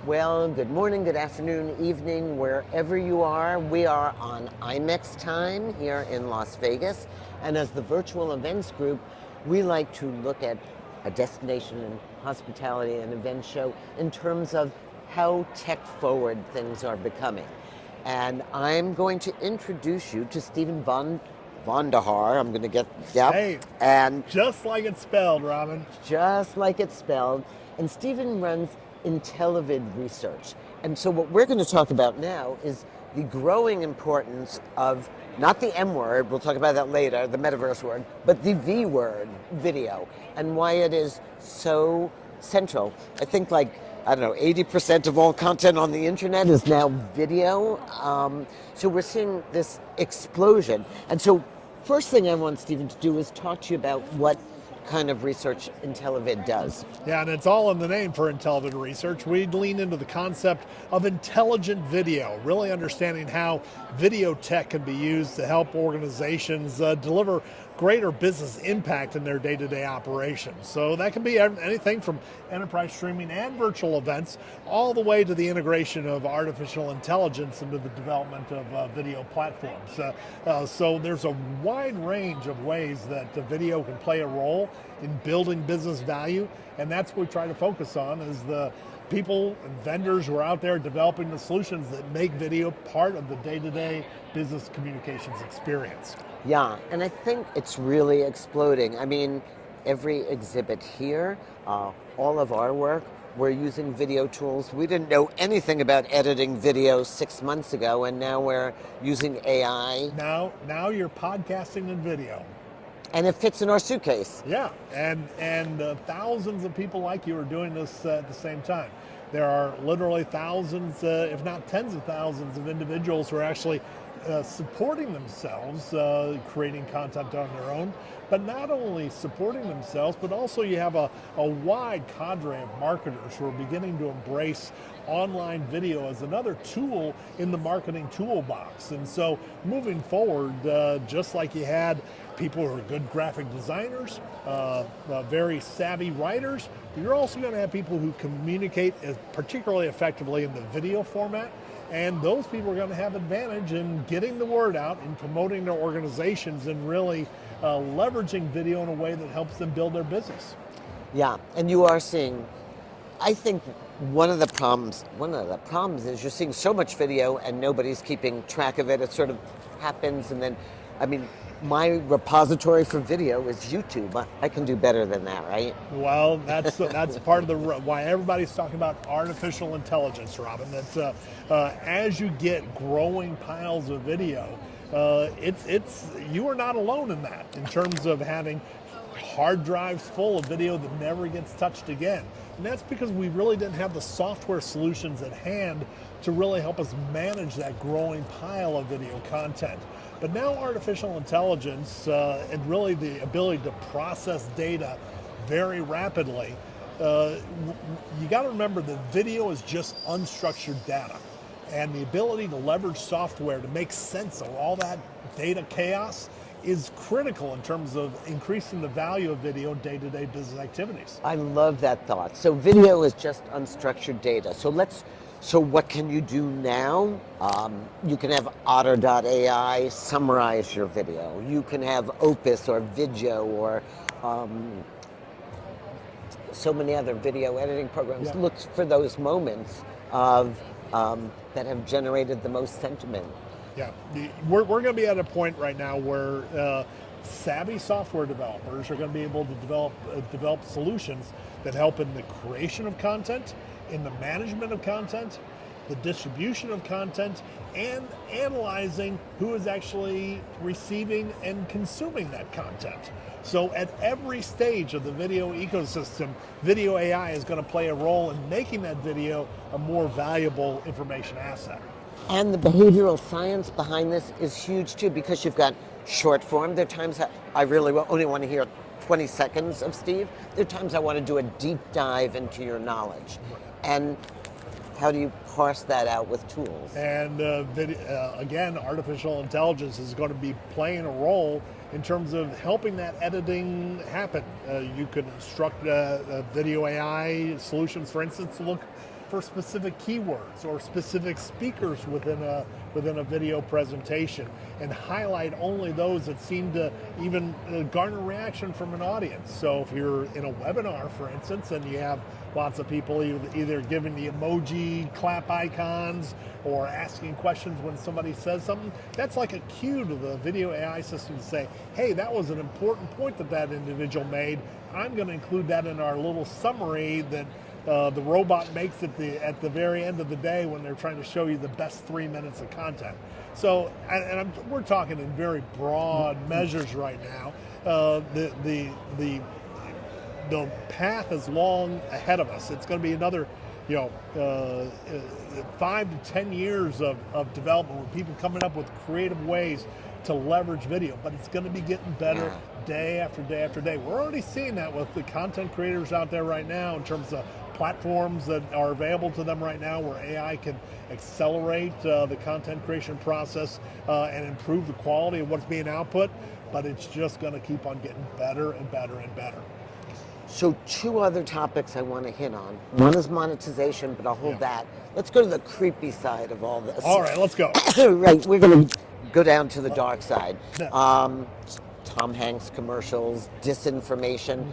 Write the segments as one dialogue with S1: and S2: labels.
S1: Well, good morning, good afternoon, evening, wherever you are. We are on IMEX time here in Las Vegas. And as the virtual events group, we like to look at a destination and hospitality and event show in terms of how tech forward things are becoming. And I'm going to introduce you to Stephen Vonder. I'm going to get,
S2: Hey,
S1: and
S2: just like it's spelled, Robin.
S1: just like it's spelled. And Stephen runs InteliVid Research. And so what we're going to talk about now is the growing importance of not the M word, we'll talk about that later, the metaverse word, but the V word, video, and why it is so central. I think 80% of all content on the internet is now video. So we're seeing this explosion. And so first thing I want Stephen to do is talk to you about what kind of research InteliVid does.
S2: Yeah, and it's all in the name for InteliVid Research. We lean into the concept of intelligent video, really understanding how video tech can be used to help organizations deliver greater business impact in their day-to-day operations. So that can be anything from enterprise streaming and virtual events, all the way to the integration of artificial intelligence into the development of video platforms. So there's a wide range of ways that the video can play a role in building business value, and that's what we try to focus on is the people and vendors who are out there developing the solutions that make video part of the day-to-day business communications experience.
S1: Yeah, and I think it's really exploding. I mean, every exhibit here, all of our work, we're using video tools. We didn't know anything about editing video 6 months ago, and now we're using AI.
S2: Now you're podcasting in video.
S1: And it fits in our suitcase.
S2: Yeah, and thousands of people like you are doing this at the same time. There are literally thousands, if not tens of thousands of individuals who are actually supporting themselves, creating content on their own, but not only supporting themselves, but also you have a wide cadre of marketers who are beginning to embrace online video as another tool in the marketing toolbox. And so moving forward, just like you had people who are good graphic designers, very savvy writers, you're also going to have people who communicate particularly effectively in the video format. And those people are going to have advantage in getting the word out and promoting their organizations and really leveraging video in a way that helps them build their business.
S1: Yeah, and you are seeing, I think one of the problems is you're seeing so much video and nobody's keeping track of it. It sort of happens, and then, I mean, my repository for video is YouTube. I can do better than that, right?
S2: Well, that's part of the why everybody's talking about artificial intelligence, Robin. That as you get growing piles of video, it's you are not alone in that. In terms of having hard drives full of video that never gets touched again. And that's because we really didn't have the software solutions at hand to really help us manage that growing pile of video content. But now artificial intelligence and really the ability to process data very rapidly, you got to remember that video is just unstructured data. And the ability to leverage software to make sense of all that data chaos is critical in terms of increasing the value of video in day-to-day business activities.
S1: I love that thought. So video is just unstructured data. So what can you do now? You can have Otter.ai summarize your video. You can have Opus or Vidyo or so many other video editing programs.
S2: Yeah.
S1: Look for those moments of that have generated the most sentiment.
S2: Yeah, we're going to be at a point right now where savvy software developers are going to be able to develop solutions that help in the creation of content, in the management of content, the distribution of content, and analyzing who is actually receiving and consuming that content. So at every stage of the video ecosystem, video AI is going to play a role in making that video a more valuable information asset.
S1: And the behavioral science behind this is huge too, because you've got short form. There are times I really only want to hear 20 seconds of Steve. There are times I want to do a deep dive into your knowledge. And how do you parse that out with tools?
S2: And again, artificial intelligence is going to be playing a role in terms of helping that editing happen. You could instruct video AI solutions, for instance, to look for specific keywords or specific speakers within a video presentation, and highlight only those that seem to even garner reaction from an audience. So if you're in a webinar, for instance, and you have lots of people either giving the emoji clap icons or asking questions when somebody says something, that's like a cue to the video AI system to say, hey, that was an important point that individual made. I'm going to include that in our little summary that the robot makes at the very end of the day when they're trying to show you the best 3 minutes of content. So, we're talking in very broad measures right now. The path is long ahead of us. It's going to be another, 5 to 10 years of development with people coming up with creative ways to leverage video, but it's going to be getting better day after day after day. We're already seeing that with the content creators out there right now in terms of platforms that are available to them right now where AI can accelerate the content creation process and improve the quality of what's being output, but it's just going to keep on getting better and better and better.
S1: So 2 other topics I want to hit on. One is monetization, but I'll hold that. Let's go to the creepy side of all this.
S2: All right, let's go.
S1: Right, we're going to go down to the dark side. Tom Hanks commercials, disinformation.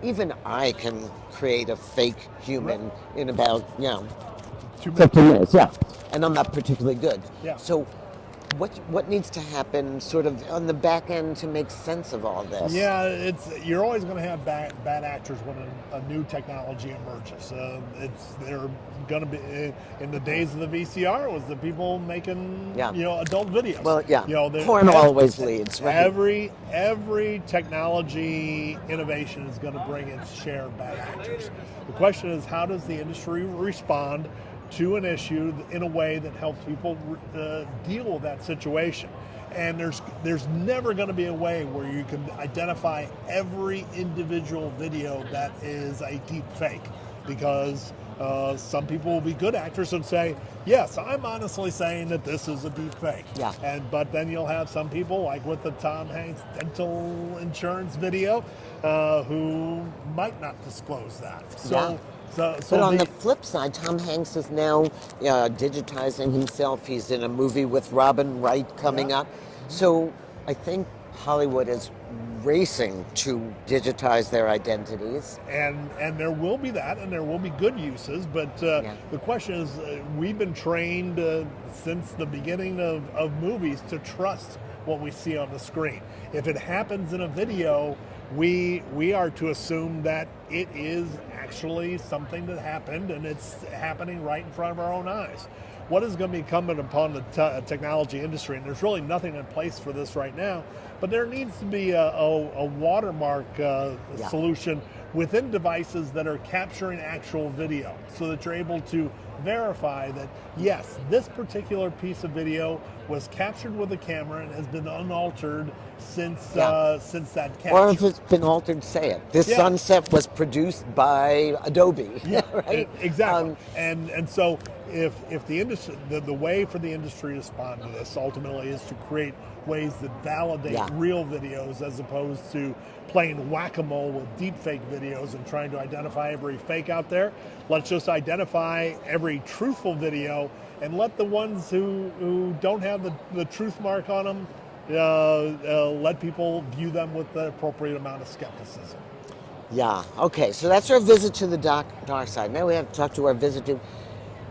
S1: Even I can create a fake human in about 15 minutes. Yeah, and I'm not particularly good.
S2: Yeah.
S1: So what needs to happen sort of on the back end to make sense of all this?
S2: Yeah, you're always going to have bad actors when a new technology emerges. They're going to be in the days of the VCR. It was the people making adult videos.
S1: Well, porn always leads. Right?
S2: Every technology innovation is going to bring its share of bad actors. The question is, how does the industry respond to an issue in a way that helps people deal with that situation? And there's never going to be a way where you can identify every individual video that is a deep fake, because some people will be good actors and say, yes, I'm honestly saying that this is a deep fake.
S1: Yeah.
S2: But then you'll have some people, like with the Tom Hanks dental insurance video, who might not disclose that. But
S1: on the flip side, Tom Hanks is now digitizing himself. He's in a movie with Robin Wright coming up. So I think Hollywood is racing to digitize their identities.
S2: And there will be that, and there will be good uses, but the question is, we've been trained since the beginning of movies to trust what we see on the screen. If it happens in a video, we are to assume that it is actually something that happened, and it's happening right in front of our own eyes. What is going to be incumbent upon the technology industry, and there's really nothing in place for this right now, but there needs to be a watermark solution within devices that are capturing actual video, so that you're able to verify that, yes, this particular piece of video was captured with a camera and has been unaltered since that capture.
S1: Or if it's been altered, say it. This sunset was produced by Adobe.
S2: Yeah,
S1: right?
S2: Exactly. And so if the industry, the way for the industry to respond to this ultimately is to create ways that validate real videos, as opposed to playing whack-a-mole with deepfake videos and trying to identify every fake out there. Let's just identify every truthful video and let the ones who don't have the truth mark on them, let people view them with the appropriate amount of skepticism.
S1: Yeah, okay, so that's our visit to the dark side. Now we have to talk to our visit to,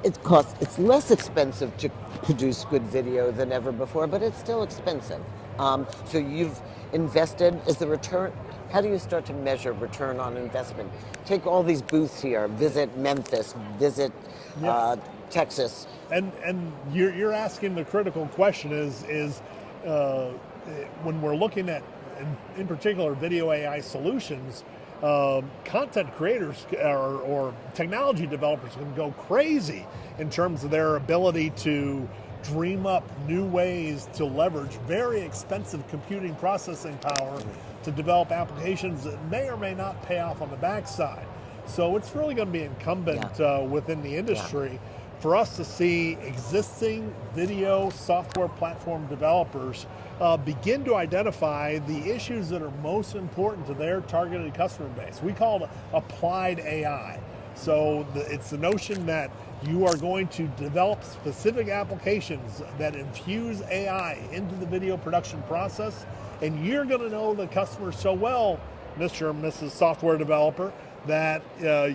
S1: it's less expensive to produce good video than ever before, but it's still expensive. So you've invested, is the return, how do you start to measure return on investment? Take all these booths here, visit Memphis, visit Texas.
S2: And you're asking the critical question is when we're looking at, in particular, video AI solutions, content creators or technology developers can go crazy in terms of their ability to dream up new ways to leverage very expensive computing processing power to develop applications that may or may not pay off on the backside. So it's really going to be incumbent within the industry for us to see existing video software platform developers begin to identify the issues that are most important to their targeted customer base. We call it applied AI. So it's the notion that you are going to develop specific applications that infuse AI into the video production process, and you're going to know the customer so well, Mr. and Mrs. Software Developer, that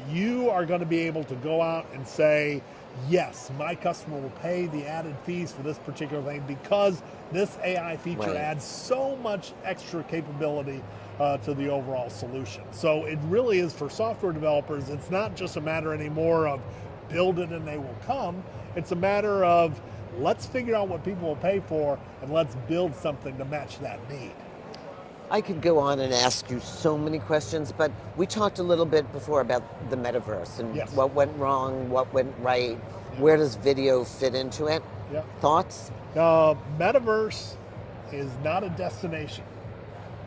S2: you are going to be able to go out and say, yes, my customer will pay the added fees for this particular thing because this AI feature adds so much extra capability to the overall solution. So it really is for software developers, it's not just a matter anymore of build it and they will come. It's a matter of let's figure out what people will pay for and let's build something to match that need.
S1: I could go on and ask you so many questions, but we talked a little bit before about the metaverse and what went wrong, what went right. Where does video fit into it? Thoughts?
S2: Metaverse is not a destination.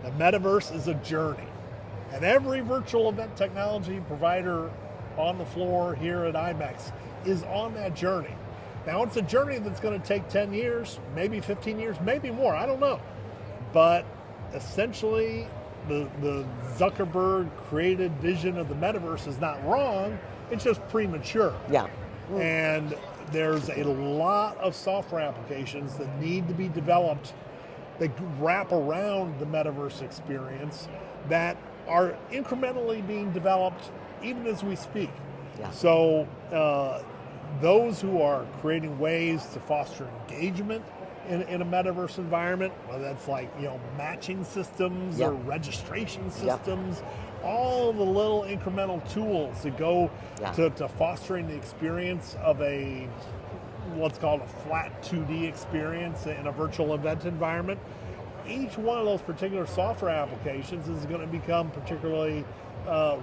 S2: The metaverse is a journey. And every virtual event technology provider on the floor here at IMEX is on that journey. Now, it's a journey that's going to take 10 years, maybe 15 years, maybe more, I don't know. But essentially, the Zuckerberg created vision of the metaverse is not wrong, it's just premature. And there's a lot of software applications that need to be developed that wrap around the metaverse experience that are incrementally being developed even as we speak. So those who are creating ways to foster engagement in a metaverse environment, whether that's like matching systems or registration systems, all the little incremental tools that go to fostering the experience of a what's called a flat 2D experience in a virtual event environment. Each one of those particular software applications is going to become particularly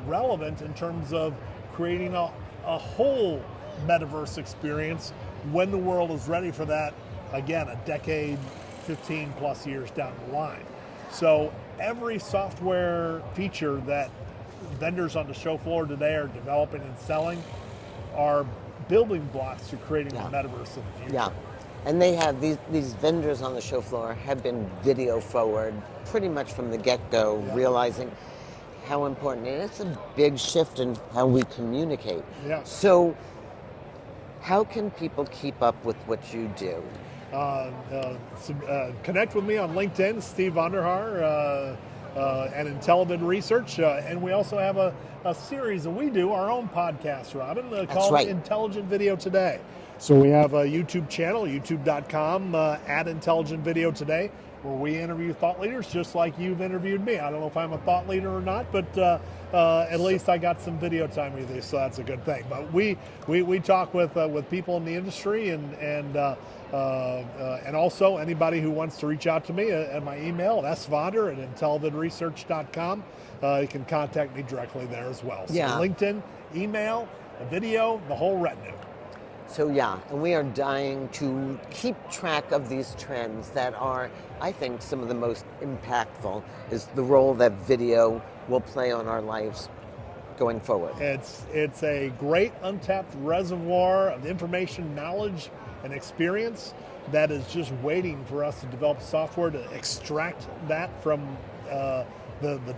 S2: relevant in terms of creating a whole metaverse experience when the world is ready for that, again, a decade, 15 plus years down the line. So every software feature that vendors on the show floor today are developing and selling are building blocks to creating the metaverse of the future.
S1: And they have these vendors on the show floor have been video forward pretty much from the get-go, realizing how important it is. It's a big shift in how we communicate. So how can people keep up with what you do?
S2: Connect with me on LinkedIn, Steve Vonder, and InteliVid Research. And we also have a series that we do, our own podcast, Robin, called Intelligent Video Today. So we have a YouTube channel, youtube.com, at Intelligent Video Today, where we interview thought leaders just like you've interviewed me. I don't know if I'm a thought leader or not, but at least I got some video time with you, so that's a good thing. But we talk with people in the industry and also anybody who wants to reach out to me at my email, svonder@intellividresearch.com. You can contact me directly there as well. So LinkedIn, email, a video, the whole retinue.
S1: So and we are dying to keep track of these trends that are, I think, some of the most impactful is the role that video will play on our lives going forward.
S2: It's a great untapped reservoir of information, knowledge, and experience that is just waiting for us to develop software to extract that from the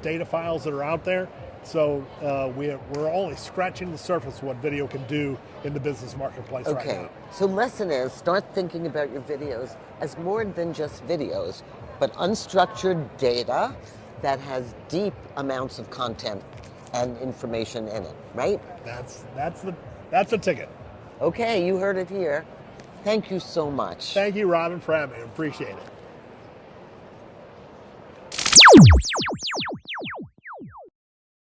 S2: data files that are out there. So we're only scratching the surface of what video can do in the business marketplace right now.
S1: So lesson is, start thinking about your videos as more than just videos, but unstructured data that has deep amounts of content and information in it, right?
S2: That's the ticket.
S1: Okay, you heard it here. Thank you so much.
S2: Thank you, Robin, for having me. Appreciate it.